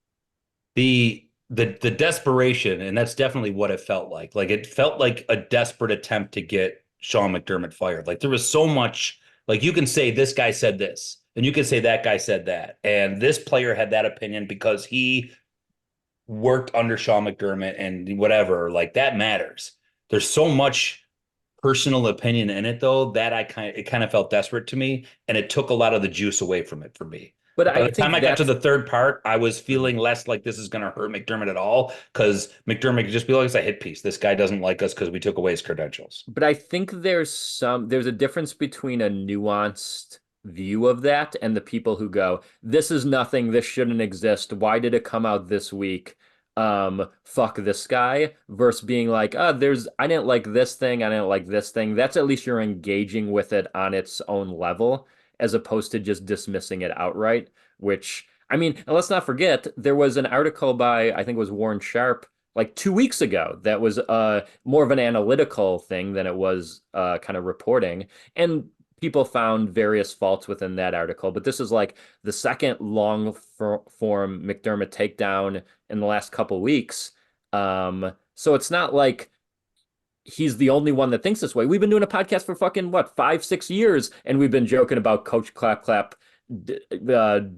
The desperation, and that's definitely what it felt like. Like it felt like a desperate attempt to get Sean McDermott fired. Like there was so much, like you can say this guy said this, and you can say that guy said that, and this player had that opinion because he worked under Sean McDermott and whatever, like that matters. There's so much personal opinion in it though that it kind of felt desperate to me, and it took a lot of the juice away from it for me. But By I the time think I got to that's the third part, I was feeling less like this is going to hurt McDermott at all, because McDermott could just be like, it's a hit piece. This guy doesn't like us because we took away his credentials. But I think there's a difference between a nuanced view of that and the people who go, this is nothing, this shouldn't exist. Why did it come out this week? Fuck this guy, versus being like, I didn't like this thing, I didn't like this thing. That's at least you're engaging with it on its own level, as opposed to just dismissing it outright, which I mean, and let's not forget, there was an article by, I think it was Warren Sharp, like 2 weeks ago, that was more of an analytical thing than it was kind of reporting. And people found various faults within that article. But this is like the second long form McDermott takedown in the last couple weeks. So it's not like he's the only one that thinks this way. We've been doing a podcast for fucking what, 5-6 years, and we've been joking about Coach Clap Clap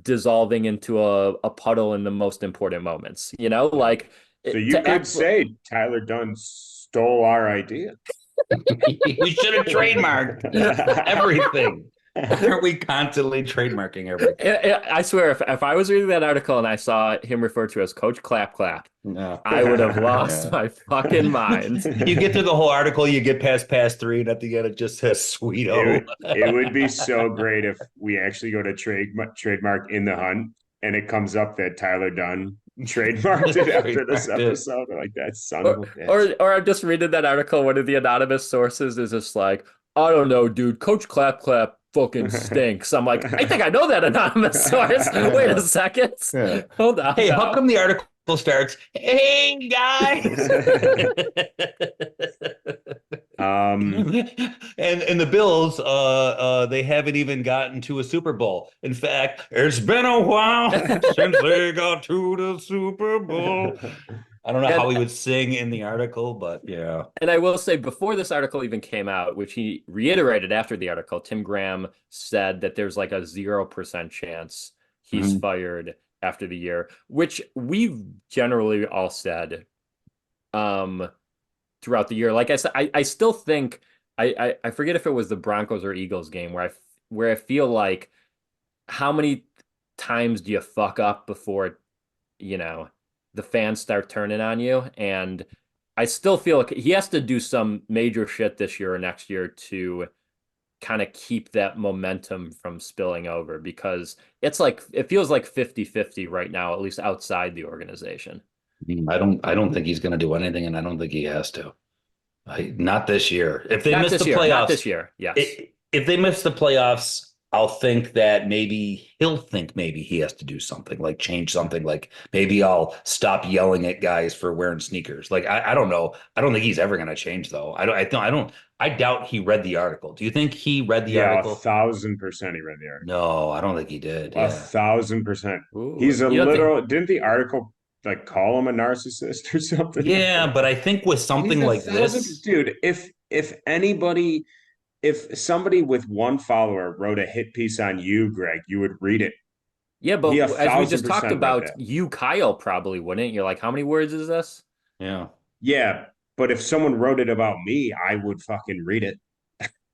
dissolving into a puddle in the most important moments. You know, like So you could say Tyler Dunn stole our idea. We should have trademarked everything. Aren't we constantly trademarking everything? I swear, if I was reading that article and I saw him referred to as Coach Clap Clap, No. I would have lost my fucking mind. You get through the whole article, you get past 3, and at the end it just says Sweeto. It would be so great if we actually go to trademark in the hunt and it comes up that Tyler Dunn trademarked it after this episode. Like that son of a bitch. Or I'm just reading that article. One of the anonymous sources is just like, I don't know, dude. Coach Clap Clap fucking stinks. I'm like, I think I know that anonymous source. Wait a second. Yeah. Hold on. Hey, how come the article starts, hey guys? And the Bills, they haven't even gotten to a Super Bowl. In fact, it's been a while since they got to the Super Bowl. I don't know how he would sing in the article, but yeah. And I will say, before this article even came out, which he reiterated after the article, Tim Graham said that there's like a 0% chance he's fired after the year, which we've generally all said throughout the year. Like I said, I still think, I forget if it was the Broncos or Eagles game where I feel like, how many times do you fuck up before, you know, the fans start turning on you? And I still feel like he has to do some major shit this year or next year to kind of keep that momentum from spilling over, because it's like, it feels like 50-50 right now, at least outside the organization. I don't think he's going to do anything, and I don't think he has to. Not this year. If they miss the playoffs, not this year. Yes. If they miss the playoffs, I'll think that he'll think maybe he has to do something, like change something. Like maybe I'll stop yelling at guys for wearing sneakers. Like I don't know. I don't think he's ever going to change though. I doubt he read the article. Do you think he read the article? 1,000% he read the article. No, I don't think he did. 1,000%. Ooh, He's a literal. Didn't the article like call him a narcissist or something? Yeah, but I think with something like this, dude, if somebody with one follower wrote a hit piece on you, Greg, you would read it. Yeah, but as we just talked about, you, Kyle, probably wouldn't. You're like, how many words is this? yeah. Yeah, but if someone wrote it about me, I would fucking read it.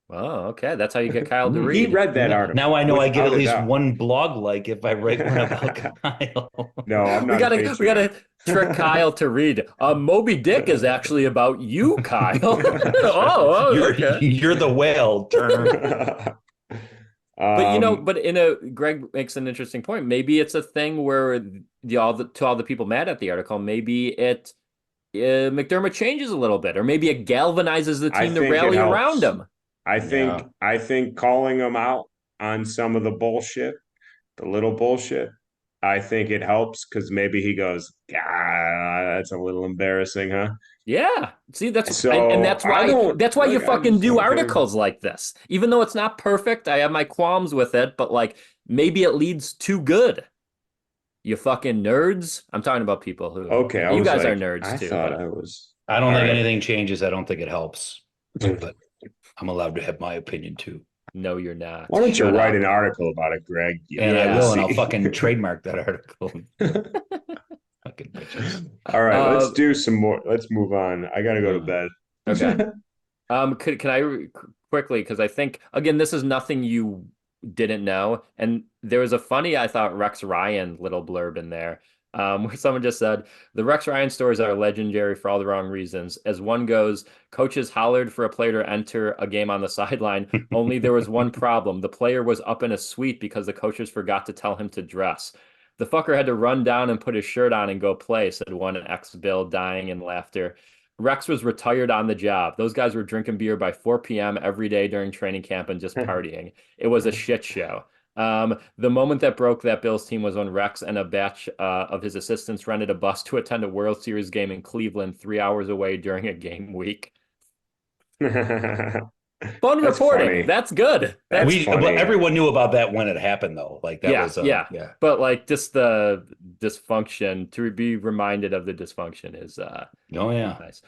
Oh, okay. That's how you get Kyle to read. He read that article. Now I know I get at least one blog like if I write one about Kyle. No, I'm not. We gotta trick Kyle to read. Moby Dick is actually about you, Kyle. Okay. You're the whale, Turner. But Greg makes an interesting point. Maybe it's a thing where to all the people mad at the article, maybe McDermott changes a little bit, or maybe it galvanizes the team to rally around him. I think calling him out on some of the bullshit, the little bullshit, I think it helps, because maybe he goes, that's a little embarrassing, huh? Yeah. See, that's why you fucking do articles like this. Even though it's not perfect, I have my qualms with it, but like maybe it leads to good. You fucking nerds. I'm talking about people who you guys are nerds too. I don't think anything changes. I don't think it helps. But I'm allowed to have my opinion too. No, you're not. Why don't you write an article about it, Greg? And I will, and I'll fucking trademark that article. Fucking All right, let's Uh, do some more. Let's move on. I gotta go to bed. okay. Can I quickly, because I think again this is nothing you didn't know, and there was a funny I thought Rex Ryan little blurb in there, where someone just said the Rex Ryan stories are legendary for all the wrong reasons. As one goes, coaches hollered for a player to enter a game on the sideline. Only there was one problem: the player was up in a suite because the coaches forgot to tell him to dress. The fucker had to run down and put his shirt on and go play, said one ex-Bill, dying in laughter. Rex was retired on the job. Those guys were drinking beer by 4 p.m. every day during training camp and just partying. It was a shit show. The moment that broke that Bills team was when Rex and a batch of his assistants rented a bus to attend a World Series game in Cleveland 3 hours away during a game week. Fun That's reporting. funny. That's good. That's But funny. everyone knew about that when it happened, though. Like that Yeah, was, yeah. yeah. But like just the dysfunction, to be reminded of the dysfunction is Oh yeah. nice.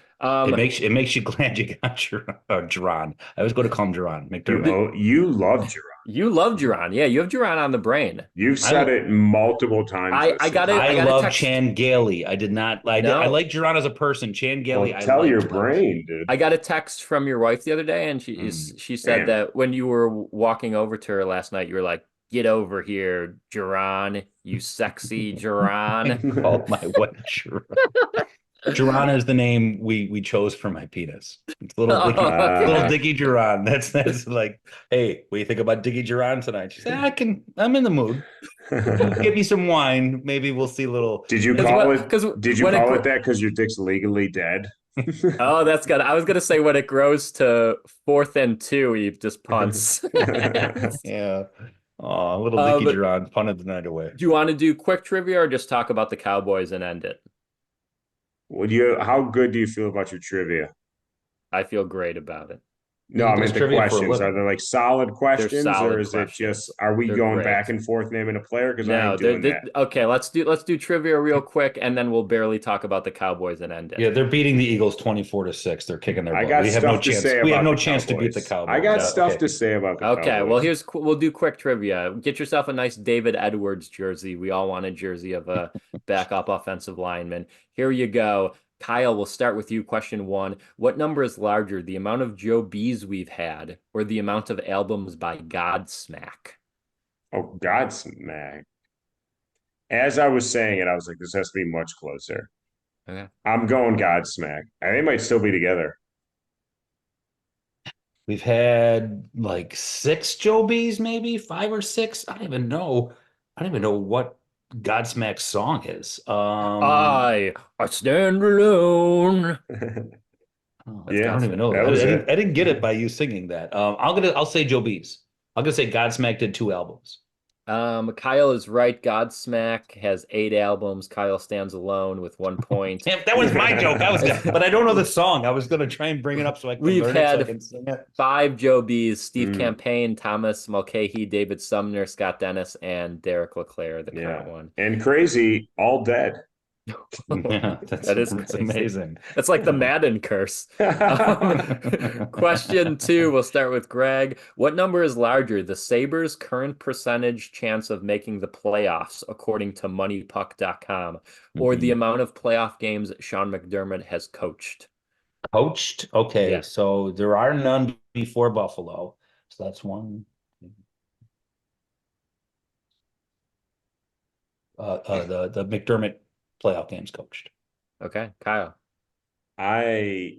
It makes you glad you got your Duran. I always go to call him Duran McDermott. You love Gerard. You love Duran. Yeah, you have Duran on the brain. You've said I it multiple times I this I got season. it. I I got a love text. Chan Gailey. I did not. I No, like Duran as a person. Chan Gailey, Well, I tell your liked, but brain, dude. I got a text from your wife the other day, and she said Damn. that when you were walking over to her last night, you were like, "Get over here, Duran, you sexy Duran." I called my wife Duran. Duran is the name we chose for my penis. It's Oh, little okay. Dicky Duran. That's like, hey, what do you think about Dicky Duran tonight? She said, I'm in the mood. Give me some wine. Maybe we'll see a little. Did you Because call what? it? Because Did you when it call it that because your dick's legally dead? oh, that's good. I was gonna say when it grows to 4th and 2, he just punts. Yeah. Oh, little Dicky But Duran punted the night away. do you want to do quick trivia or just talk about the Cowboys and end it? Would you? How good do you feel about your trivia? I feel great about it. No, He I does meant the trivia for a questions. Are living. they like solid They're questions, or solid is it just questions. are we They're going back great. and forth naming a player? Because I No, ain't doing that. okay. Let's do trivia real quick, and then we'll barely talk about the Cowboys and end Yeah, it. they're beating the Eagles 24-6. They're kicking their I butt. got We have no stuff to chance. say We have about no the chance to beat the Cowboys. I Cowboys. got stuff Okay. to say about the Okay, well Cowboys. we'll do quick trivia. Get yourself a nice David Edwards jersey. We all want a jersey of a backup offensive lineman. Here you go. Kyle, we'll start with you. Question one. What number is larger, the amount of Joe B's we've had or the amount of albums by Godsmack? Oh, Godsmack. As I was saying it, I was like, this has to be much closer. Okay. I'm going Godsmack. And they might still be together. We've had like 6 Joe B's, maybe 5 or 6. I don't even know what Godsmack's song is. I stand alone. That's Yeah, I don't even Godsmack. know that that. was it. I didn't get it by you singing that. I'll say Joe B's. I'm gonna say Godsmack did 2 albums. Kyle is right. Godsmack has 8 albums. Kyle stands alone with 1 point. Damn, that was my joke. But I don't know the song. I was gonna try and bring it up so I could We've learn it so I had can sing it. 5 Joe B's: Steve Mm, Campaign, Thomas Mulcahy, David Sumner, Scott Dennis, and Derek LeClaire, the yeah. current one. And crazy, all dead. Yeah, That is that's crazy. amazing. That's like the Madden curse. Question two, we'll start with Greg. What number is larger, the Sabres' current percentage chance of making the playoffs, according to MoneyPuck.com, or the Mhm. amount of playoff games Sean McDermott has coached? Coached. Okay, Yeah. so there are none before Buffalo. So that's one. The McDermott playoff games coached. Okay, Kyle. I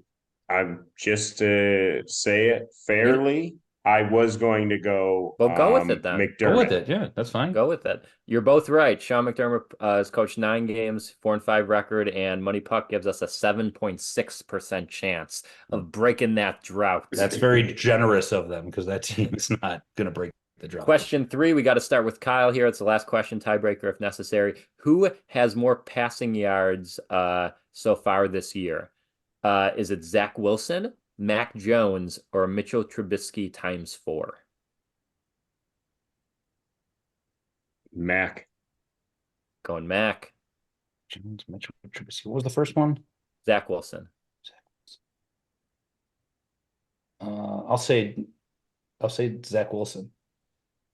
I'm just to say it You fairly, I was going to go well, go with it then. Go with McDermott. it. Yeah, that's fine. Go with it. You're both right. Sean McDermott has coached 9 games, 4-5 record, and Money Puck gives us a 7.6% chance of breaking that drought. That's very generous of them because that team is not going to break the drought. Question three, we got to start with Kyle here. It's the last question, tiebreaker if necessary. Who has more passing yards so far this year? Is it Zach Wilson, Mac Jones, or Mitchell Trubisky times 4? Mac. Going Mac. Jones, Mitchell, Trubisky. What was the first one? Zach Wilson. Uh, I'll say I'll say Zach Wilson.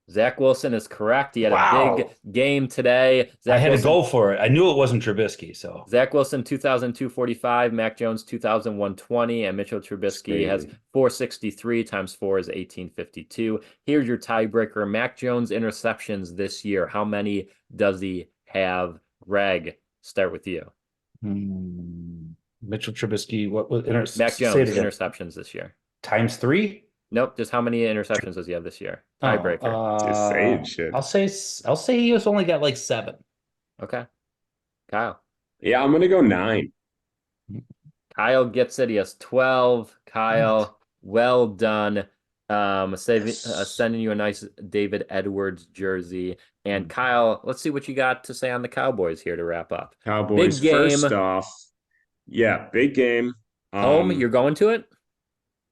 Zach Wilson is correct. He had a big Wow. game today. I had to go for it. I knew it wasn't Trubisky, so Zach Wilson, 2,245, Mac Jones, 2,120, and Mitchell It's Trubisky has crazy. 463 times 4 is 1,852. Here's your tiebreaker. Mac Jones interceptions this year. How many does he have? Greg, start with you. Mitchell Trubisky, what was Mac say it Jones, again. interceptions this year. Times three? Nope, just how many interceptions does he have this year? Oh, Tiebreaker. Just saying shit. I'll say he has only got like 7. Okay. Kyle. Yeah, I'm gonna go 9. Kyle gets it. He has 12. What? Kyle, well done. Yes. Sending you a nice David Edwards jersey. And Kyle, let's see what you got to say on the Cowboys here to wrap up. Cowboys, Big game. first off, yeah, big game. Home, you're going to it?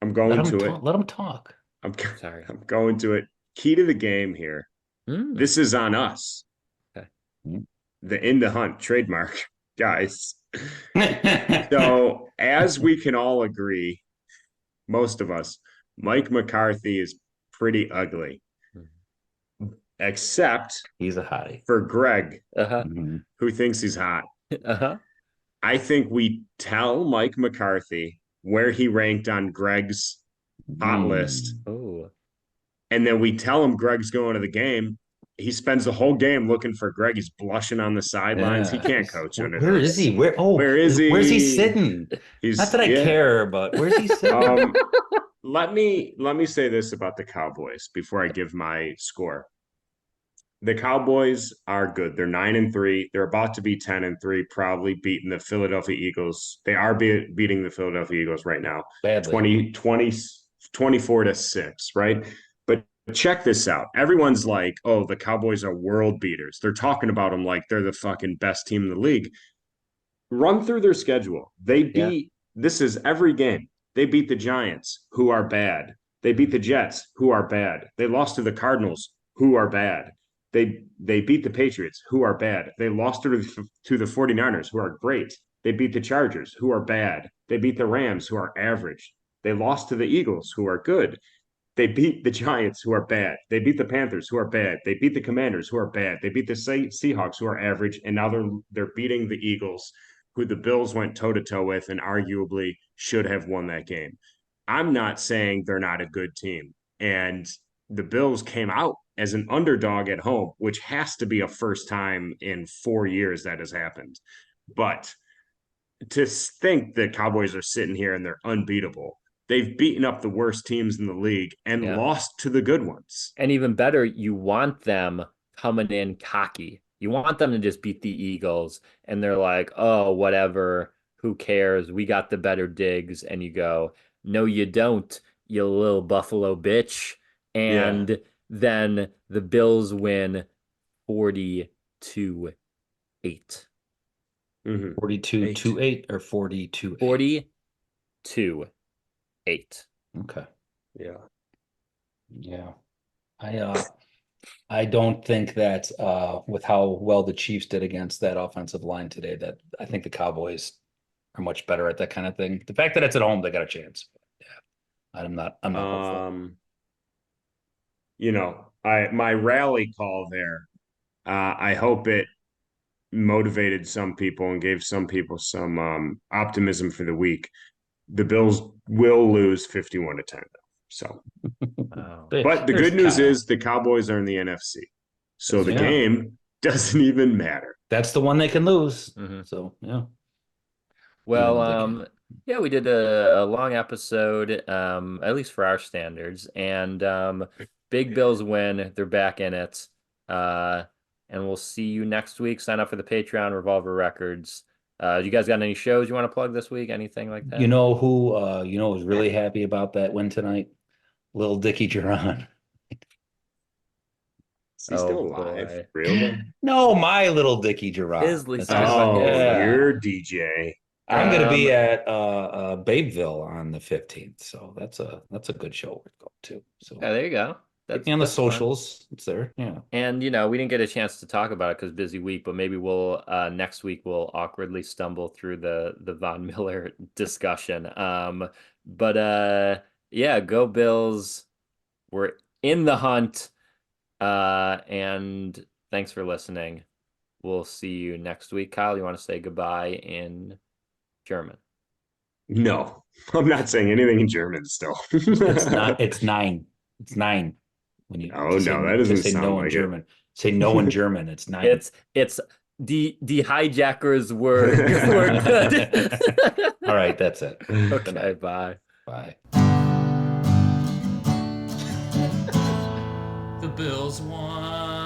I'm Let going him to it. talk. Let him talk. I'm Sorry. I'm going to it. Key to the game here. Mm, This is on us. okay. The in the hunt trademark, guys. So, as we can all agree, most of us, Mike McCarthy is pretty ugly, except He's a hottie. for Greg, Uh-huh. who thinks he's hot. Uh-huh. I think we tell Mike McCarthy where he ranked on Greg's hot list, Oh. and then we tell him Greg's going to the game. He spends the whole game looking for Greg. He's blushing on the sidelines. He Yeah. can't coach under Where is he? this. Where is Where's he he? sitting? Not He's that I yeah. care, but where's he sitting? Let me say this about the Cowboys before I give my score. The Cowboys are good. They're 9-3. They're about to be 10-3, probably beating the Philadelphia Eagles. They are beating the Philadelphia Eagles right now, Badly. 24-6, right? But check this out. Everyone's like, oh, the Cowboys are world beaters. They're talking about them like they're the fucking best team in the league. Run through their schedule. Yeah. This is every game. They beat the Giants, who are bad. They beat the Jets, who are bad. They lost to the Cardinals, who are bad. They beat the Patriots, who are bad. They lost to the 49ers, who are great. They beat the Chargers, who are bad. They beat the Rams, who are average. They lost to the Eagles, who are good. They beat the Giants, who are bad. They beat the Panthers, who are bad. They beat the Commanders, who are bad. They beat the Seahawks, who are average, and now they're beating the Eagles, who the Bills went toe to toe with and arguably should have won that game. I'm not saying they're not a good team, and the Bills came out as an underdog at home, which has to be a first time in 4 years that has happened. But to think that Cowboys are sitting here and they're unbeatable, they've beaten up the worst teams in the league and Yeah. lost to the good ones. And even better, you want them coming in cocky. You want them to just beat the Eagles and they're like, oh, whatever, who cares? We got the better digs. And you go, no, you don't, you little Buffalo bitch. Yeah. And then the Bills win 42-8. Mm-hmm. 42-8 or 42-8? 42-8. Okay. Yeah. Yeah. I don't think that with how well the Chiefs did against that offensive line today, that I think the Cowboys are much better at that kind of thing. The fact that it's at home, they got a chance. Yeah. I'm not hopeful. My rally call there, I hope it motivated some people and gave some people some optimism for the week. The Bills will lose 51-10. So, Wow. but the There's good news Kyle. is the Cowboys are in the NFC. So the Yeah. game doesn't even matter. That's the one they can lose. Mhm. So yeah. Well, Even though they can. yeah, we did a long episode, at least for our standards, and Big Bills win. They're back in it. Uh, and we'll see you next week. Sign up for the Patreon, Revolver Records. You guys got any shows you want to plug this week? Anything like that? You know was really happy about that win tonight? Little Dickie Duran. Is he Oh still alive? boy. Really? No, my little Dickie Duran. His That's talking about his Oh, yeah. you're DJ. I'm gonna be Um, at Babeville on the 15th, so that's a good show we're going to. So yeah, there you go. get me on the That's fun. socials. It's there. Yeah. And we didn't get a chance to talk about it because busy week, but maybe we'll next week we'll awkwardly stumble through the Von Miller discussion. But yeah, go Bills. We're in the hunt. And thanks for listening. We'll see you next week. Kyle, you want to say goodbye in German? No, I'm not saying anything in German still. It's not. It's nine. It's nine. When you Oh no, that to doesn't say sound no in like it. German, say no in German. It's nine. It's the hijackers were good. All right, that's it. Good Okay, night. bye. Bye. The Bills won.